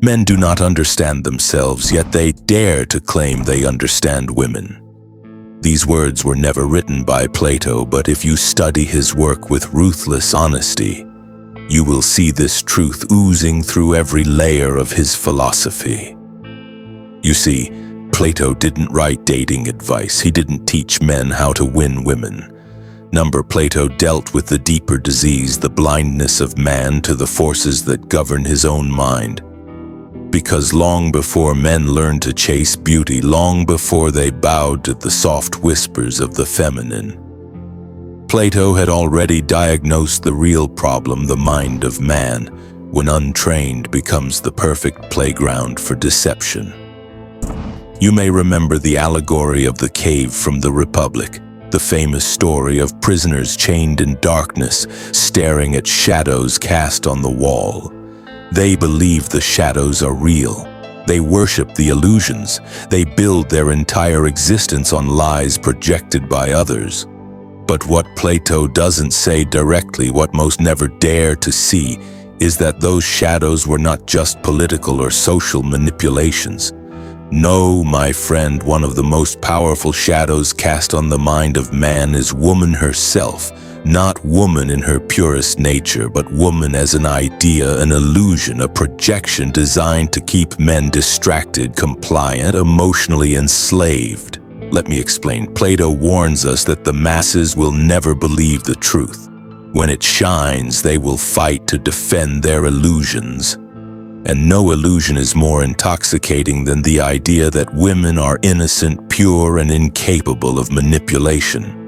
Men do not understand themselves, yet they dare to claim they understand women. These words were never written by Plato, but if you study his work with ruthless honesty, you will see this truth oozing through every layer of his philosophy. You see, Plato didn't write dating advice. He didn't teach men how to win women. Plato dealt with the deeper disease, the blindness of man to the forces that govern his own mind. Because long before men learned to chase beauty, long before they bowed to the soft whispers of the feminine, Plato had already diagnosed the real problem, the mind of man, when untrained, becomes the perfect playground for deception. You may remember the allegory of the cave from the Republic, the famous story of prisoners chained in darkness, staring at shadows cast on the wall. They believe the shadows are real. They worship the illusions. They build their entire existence on lies projected by others. But what Plato doesn't say directly, what most never dare to see, is that those shadows were not just political or social manipulations. No, my friend, one of the most powerful shadows cast on the mind of man is woman herself. Not woman in her purest nature, but woman as an idea, an illusion, a projection designed to keep men distracted, compliant, emotionally enslaved. Let me explain. Plato warns us that the masses will never believe the truth. When it shines, they will fight to defend their illusions. And no illusion is more intoxicating than the idea that women are innocent, pure, and incapable of manipulation.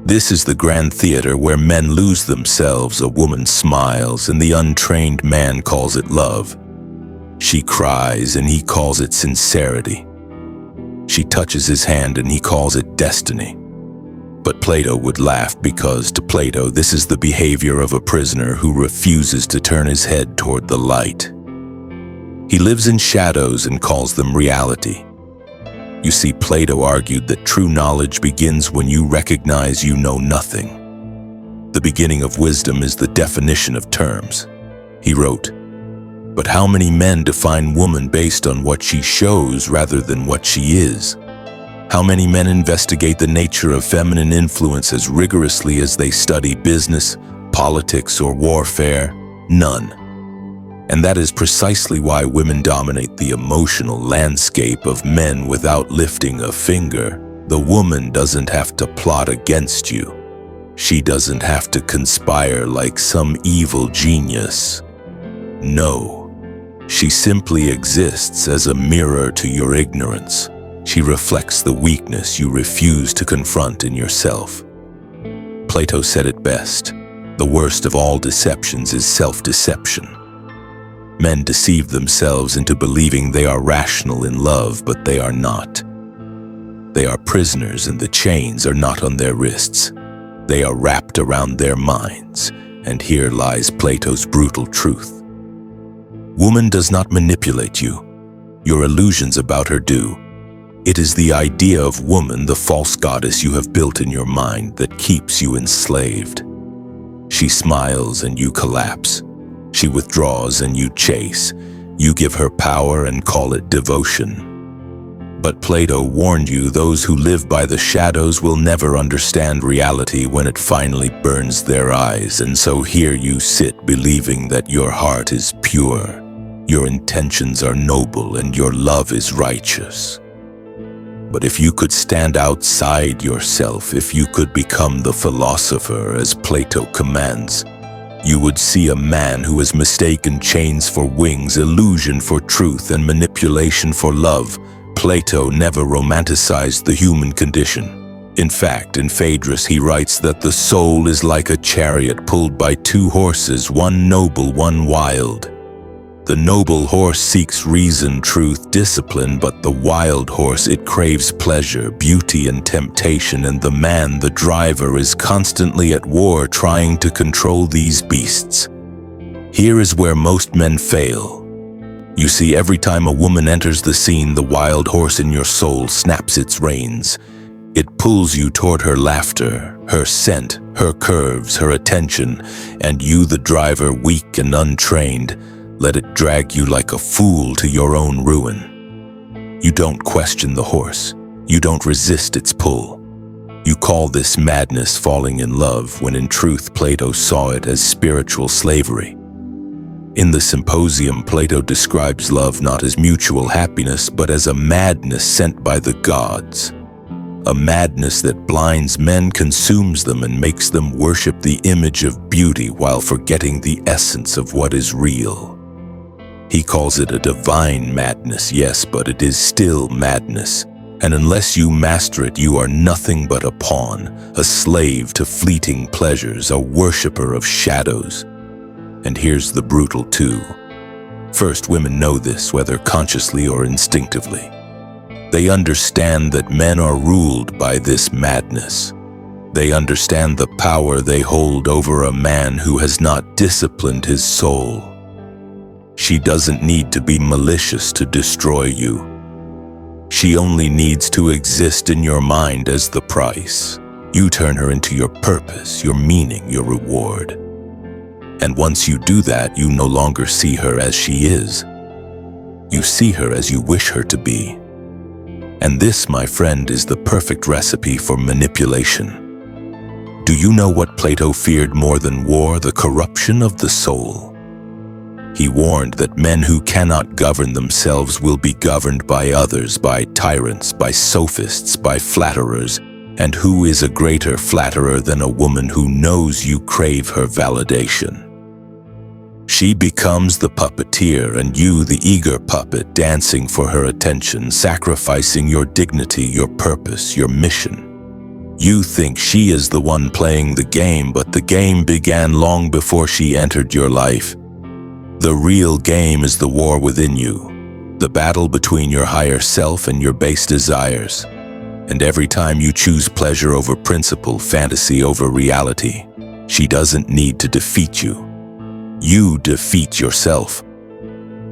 This is the grand theater where men lose themselves. A woman smiles, and the untrained man calls it love. She cries, and he calls it sincerity. She touches his hand, and he calls it destiny. But Plato would laugh, because to Plato, this is the behavior of a prisoner who refuses to turn his head toward the light. He lives in shadows and calls them reality. You see, Plato argued that true knowledge begins when you recognize you know nothing. The beginning of wisdom is the definition of terms. He wrote, "But how many men define woman based on what she shows rather than what she is? How many men investigate the nature of feminine influence as rigorously as they study business, politics, or warfare? None. And that is precisely why women dominate the emotional landscape of men without lifting a finger. The woman doesn't have to plot against you. She doesn't have to conspire like some evil genius. No, she simply exists as a mirror to your ignorance. She reflects the weakness you refuse to confront in yourself." Plato said it best. The worst of all deceptions is self-deception. Men deceive themselves into believing they are rational in love, but they are not. They are prisoners, and the chains are not on their wrists. They are wrapped around their minds, and here lies Plato's brutal truth. Woman does not manipulate you. Your illusions about her do. It is the idea of woman, the false goddess you have built in your mind, that keeps you enslaved. She smiles and you collapse. She withdraws and you chase. You give her power and call it devotion. But Plato warned you, those who live by the shadows will never understand reality when it finally burns their eyes. And so here you sit, believing that your heart is pure, your intentions are noble, and your love is righteous. But if you could stand outside yourself, if you could become the philosopher as Plato commands, you would see a man who has mistaken chains for wings, illusion for truth, and manipulation for love. Plato never romanticized the human condition. In fact, in Phaedrus he writes that the soul is like a chariot pulled by two horses, one noble, one wild. The noble horse seeks reason, truth, discipline, but the wild horse, it craves pleasure, beauty, and temptation, and the man, the driver, is constantly at war trying to control these beasts. Here is where most men fail. You see, every time a woman enters the scene, the wild horse in your soul snaps its reins. It pulls you toward her laughter, her scent, her curves, her attention, and you, the driver, weak and untrained, Let it drag you like a fool to your own ruin. You don't question the horse. You don't resist its pull. You call this madness falling in love, when in truth Plato saw it as spiritual slavery. In the Symposium, Plato describes love not as mutual happiness, but as a madness sent by the gods. A madness that blinds men, consumes them, and makes them worship the image of beauty while forgetting the essence of what is real. He calls it a divine madness, yes, but it is still madness. And unless you master it, you are nothing but a pawn, a slave to fleeting pleasures, a worshiper of shadows. And here's the brutal too. First, women know this, whether consciously or instinctively. They understand that men are ruled by this madness. They understand the power they hold over a man who has not disciplined his soul. She doesn't need to be malicious to destroy you. She only needs to exist in your mind as the price. You turn her into your purpose, your meaning, your reward. And once you do that, you no longer see her as she is. You see her as you wish her to be. And this, my friend, is the perfect recipe for manipulation. Do you know what Plato feared more than war? The corruption of the soul. He warned that men who cannot govern themselves will be governed by others, by tyrants, by sophists, by flatterers. And who is a greater flatterer than a woman who knows you crave her validation? She becomes the puppeteer, and you the eager puppet, dancing for her attention, sacrificing your dignity, your purpose, your mission. You think she is the one playing the game, but the game began long before she entered your life. The real game is the war within you, the battle between your higher self and your base desires. And every time you choose pleasure over principle, fantasy over reality, she doesn't need to defeat you. You defeat yourself.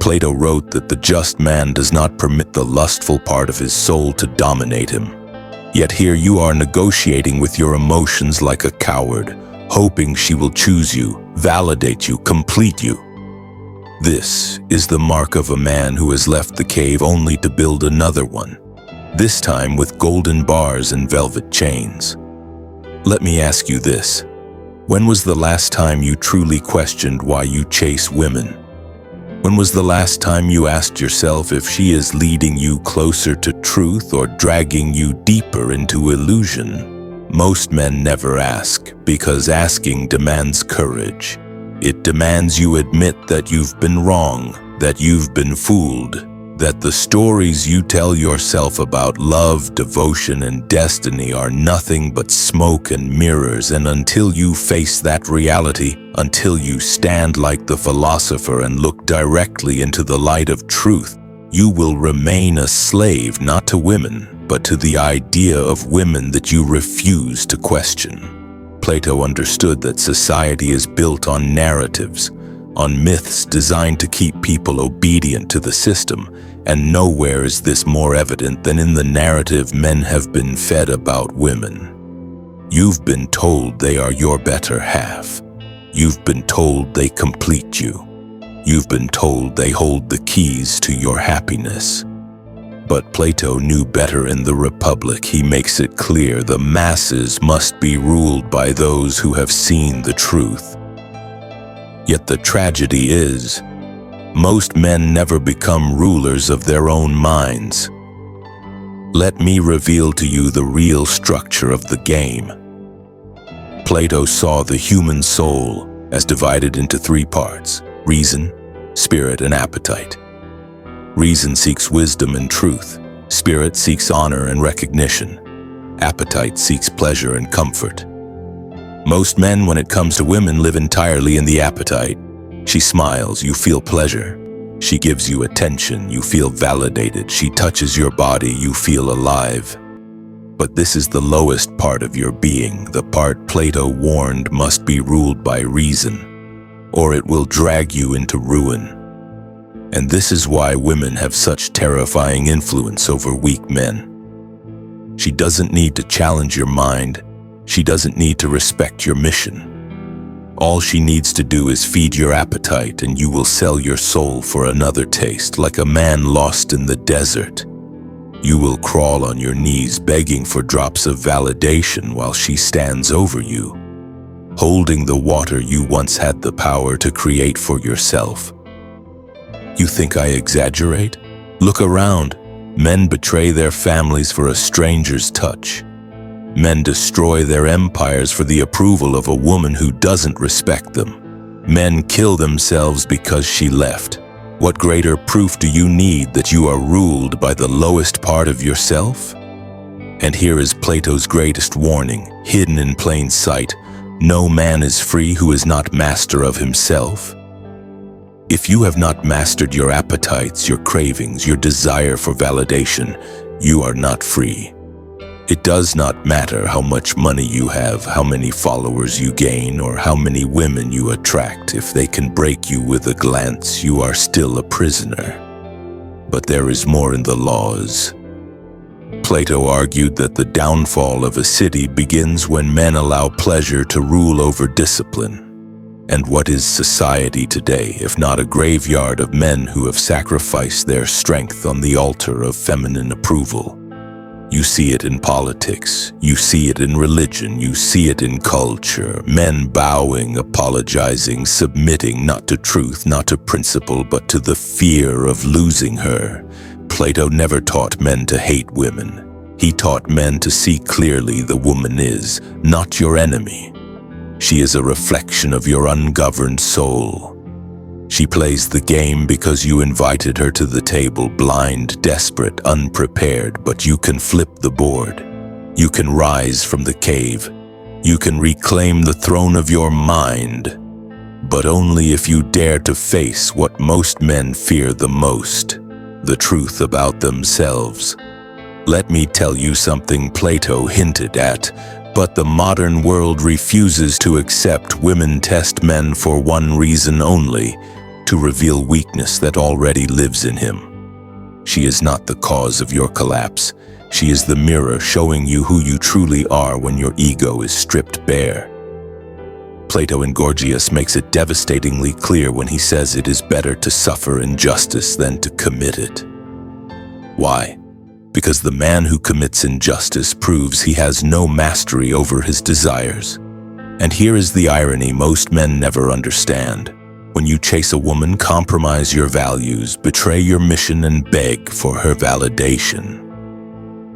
Plato wrote that the just man does not permit the lustful part of his soul to dominate him. Yet here you are negotiating with your emotions like a coward, hoping she will choose you, validate you, complete you. This is the mark of a man who has left the cave only to build another one, this time with golden bars and velvet chains. Let me ask you this. When was the last time you truly questioned why you chase women? When was the last time you asked yourself if she is leading you closer to truth or dragging you deeper into illusion? Most men never ask, because asking demands courage. It demands you admit that you've been wrong, that you've been fooled, that the stories you tell yourself about love, devotion, and destiny are nothing but smoke and mirrors. And until you face that reality, until you stand like the philosopher and look directly into the light of truth, you will remain a slave not to women, but to the idea of women that you refuse to question. Plato understood that society is built on narratives, on myths designed to keep people obedient to the system, and nowhere is this more evident than in the narrative men have been fed about women. You've been told they are your better half. You've been told they complete you. You've been told they hold the keys to your happiness. But Plato knew better. In the Republic, he makes it clear the masses must be ruled by those who have seen the truth. Yet the tragedy is, most men never become rulers of their own minds. Let me reveal to you the real structure of the game. Plato saw the human soul as divided into three parts: reason, spirit, and appetite. Reason seeks wisdom and truth. Spirit seeks honor and recognition. Appetite seeks pleasure and comfort. Most men, when it comes to women, live entirely in the appetite. She smiles, you feel pleasure. She gives you attention, you feel validated. She touches your body, you feel alive. But this is the lowest part of your being, the part Plato warned must be ruled by reason, or it will drag you into ruin. And this is why women have such terrifying influence over weak men. She doesn't need to challenge your mind. She doesn't need to respect your mission. All she needs to do is feed your appetite, and you will sell your soul for another taste, like a man lost in the desert. You will crawl on your knees begging for drops of validation while she stands over you, holding the water you once had the power to create for yourself. You think I exaggerate? Look around. Men betray their families for a stranger's touch. Men destroy their empires for the approval of a woman who doesn't respect them. Men kill themselves because she left. What greater proof do you need that you are ruled by the lowest part of yourself? And here is Plato's greatest warning, hidden in plain sight. No man is free who is not master of himself. If you have not mastered your appetites, your cravings, your desire for validation, you are not free. It does not matter how much money you have, how many followers you gain, or how many women you attract. If they can break you with a glance, you are still a prisoner. But there is more in the laws. Plato argued that the downfall of a city begins when men allow pleasure to rule over discipline. And what is society today, if not a graveyard of men who have sacrificed their strength on the altar of feminine approval? You see it in politics, you see it in religion, you see it in culture. Men bowing, apologizing, submitting not to truth, not to principle, but to the fear of losing her. Plato never taught men to hate women. He taught men to see clearly the woman is not your enemy. She is a reflection of your ungoverned soul. She plays the game because you invited her to the table, blind, desperate, unprepared, but you can flip the board. You can rise from the cave. You can reclaim the throne of your mind, but only if you dare to face what most men fear the most, the truth about themselves. Let me tell you something Plato hinted at, but the modern world refuses to accept. Women test men for one reason only: to reveal weakness that already lives in him. She is not the cause of your collapse. She is the mirror showing you who you truly are when your ego is stripped bare. Plato in Gorgias makes it devastatingly clear when he says it is better to suffer injustice than to commit it. Why? Because the man who commits injustice proves he has no mastery over his desires. And here is the irony most men never understand. When you chase a woman, compromise your values, betray your mission, and beg for her validation,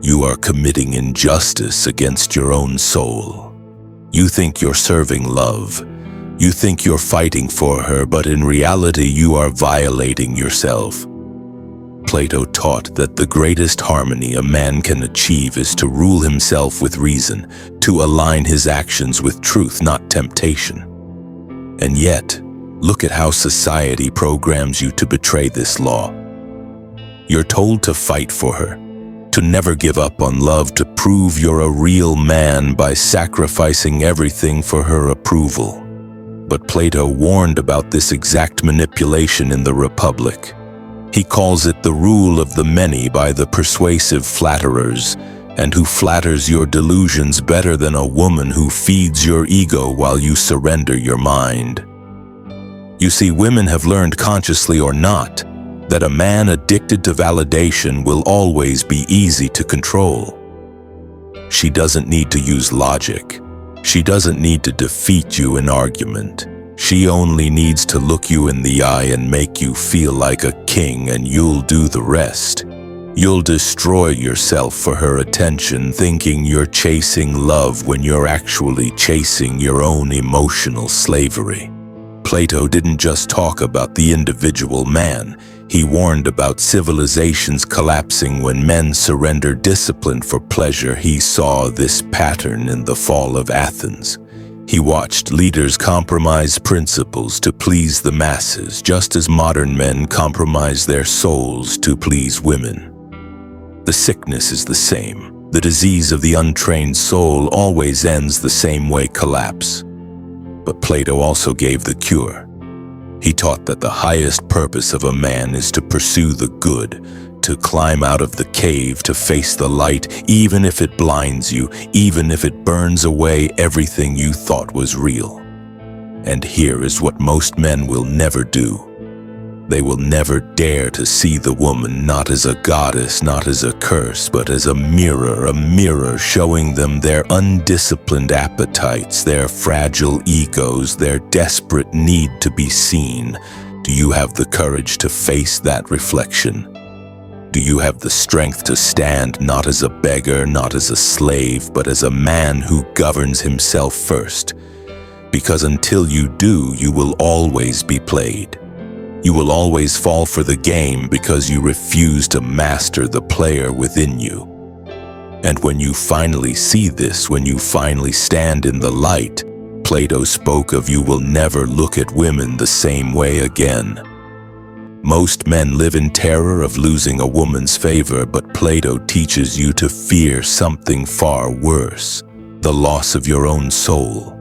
you are committing injustice against your own soul. You think you're serving love. You think you're fighting for her, but in reality you are violating yourself. Plato taught that the greatest harmony a man can achieve is to rule himself with reason, to align his actions with truth, not temptation. And yet, look at how society programs you to betray this law. You're told to fight for her, to never give up on love, to prove you're a real man by sacrificing everything for her approval. But Plato warned about this exact manipulation in the Republic. He calls it the rule of the many by the persuasive flatterers, and who flatters your delusions better than a woman who feeds your ego while you surrender your mind. You see, women have learned, consciously or not, that a man addicted to validation will always be easy to control. She doesn't need to use logic. She doesn't need to defeat you in argument. She only needs to look you in the eye and make you feel like a king, and you'll do the rest. You'll destroy yourself for her attention, thinking you're chasing love when you're actually chasing your own emotional slavery. Plato didn't just talk about the individual man. He warned about civilizations collapsing when men surrendered discipline for pleasure. He saw this pattern in the fall of Athens. He watched leaders compromise principles to please the masses, just as modern men compromise their souls to please women. The sickness is the same. The disease of the untrained soul always ends the same way: collapse. But Plato also gave the cure. He taught that the highest purpose of a man is to pursue the good, to climb out of the cave, to face the light, even if it blinds you, even if it burns away everything you thought was real. And here is what most men will never do. They will never dare to see the woman not as a goddess, not as a curse, but as a mirror showing them their undisciplined appetites, their fragile egos, their desperate need to be seen. Do you have the courage to face that reflection? Do you have the strength to stand not as a beggar, not as a slave, but as a man who governs himself first? Because until you do, you will always be played. You will always fall for the game because you refuse to master the player within you. And when you finally see this, when you finally stand in the light, Plato spoke of, you will never look at women the same way again. Most men live in terror of losing a woman's favor, but Plato teaches you to fear something far worse, the loss of your own soul.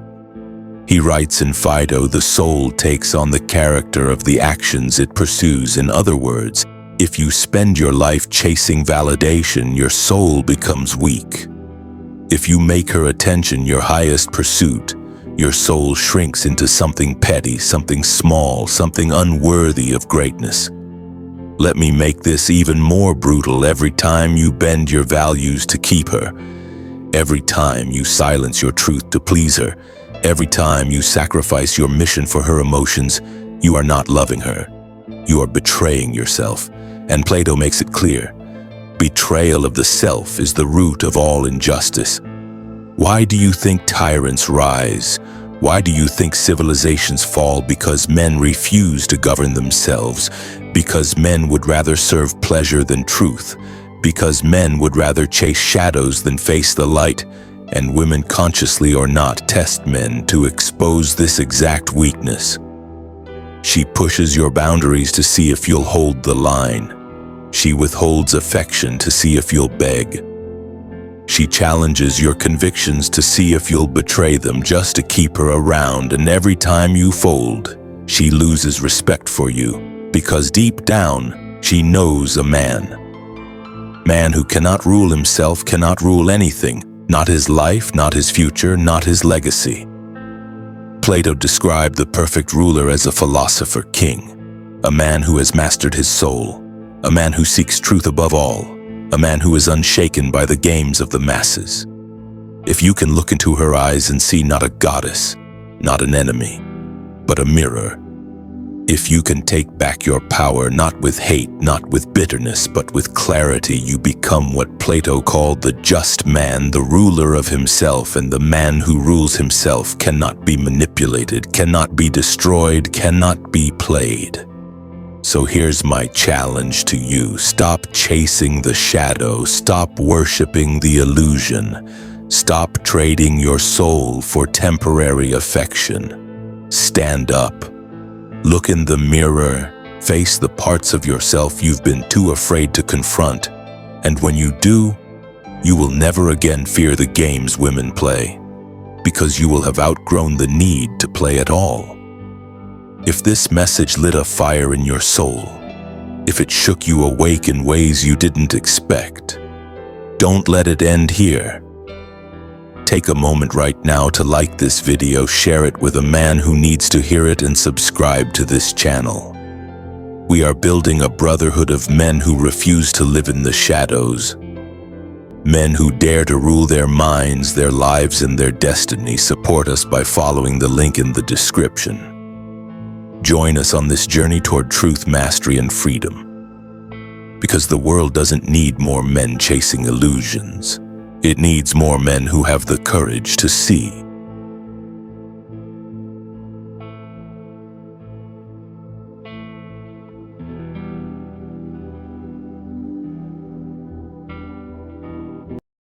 He writes in Phaedo, the soul takes on the character of the actions it pursues. In other words, if you spend your life chasing validation, your soul becomes weak. If you make her attention your highest pursuit, your soul shrinks into something petty, something small, something unworthy of greatness. Let me make this even more brutal. Every time you bend your values to keep her, every time you silence your truth to please her, every time you sacrifice your mission for her emotions, you are not loving her. You are betraying yourself. And Plato makes it clear. Betrayal of the self is the root of all injustice. Why do you think tyrants rise? Why do you think civilizations fall? Because men refuse to govern themselves. Because men would rather serve pleasure than truth. Because men would rather chase shadows than face the light. And women, consciously or not, test men to expose this exact weakness. She pushes your boundaries to see if you'll hold the line. She withholds affection to see if you'll beg. She challenges your convictions to see if you'll betray them just to keep her around, and every time you fold, she loses respect for you, because deep down, she knows a man. Man who cannot rule himself cannot rule anything. Not his life, not his future, not his legacy. Plato described the perfect ruler as a philosopher king, a man who has mastered his soul, a man who seeks truth above all, a man who is unshaken by the games of the masses. If you can look into her eyes and see not a goddess, not an enemy, but a mirror. If you can take back your power not with hate, not with bitterness, but with clarity, you become what Plato called the just man, the ruler of himself, and the man who rules himself cannot be manipulated, cannot be destroyed, cannot be played. So here's my challenge to you. Stop chasing the shadow. Stop worshiping the illusion. Stop trading your soul for temporary affection. Stand up. Look in the mirror. Face the parts of yourself you've been too afraid to confront. And when you do, you will never again fear the games women play, because you will have outgrown the need to play at all. If this message lit a fire in your soul, if it shook you awake in ways you didn't expect, don't let it end here. Take a moment right now to like this video, share it with a man who needs to hear it, and subscribe to this channel. We are building a brotherhood of men who refuse to live in the shadows. Men who dare to rule their minds, their lives, and their destiny. Support us by following the link in the description. Join us on this journey toward truth, mastery, and freedom. Because the world doesn't need more men chasing illusions. It needs more men who have the courage to see,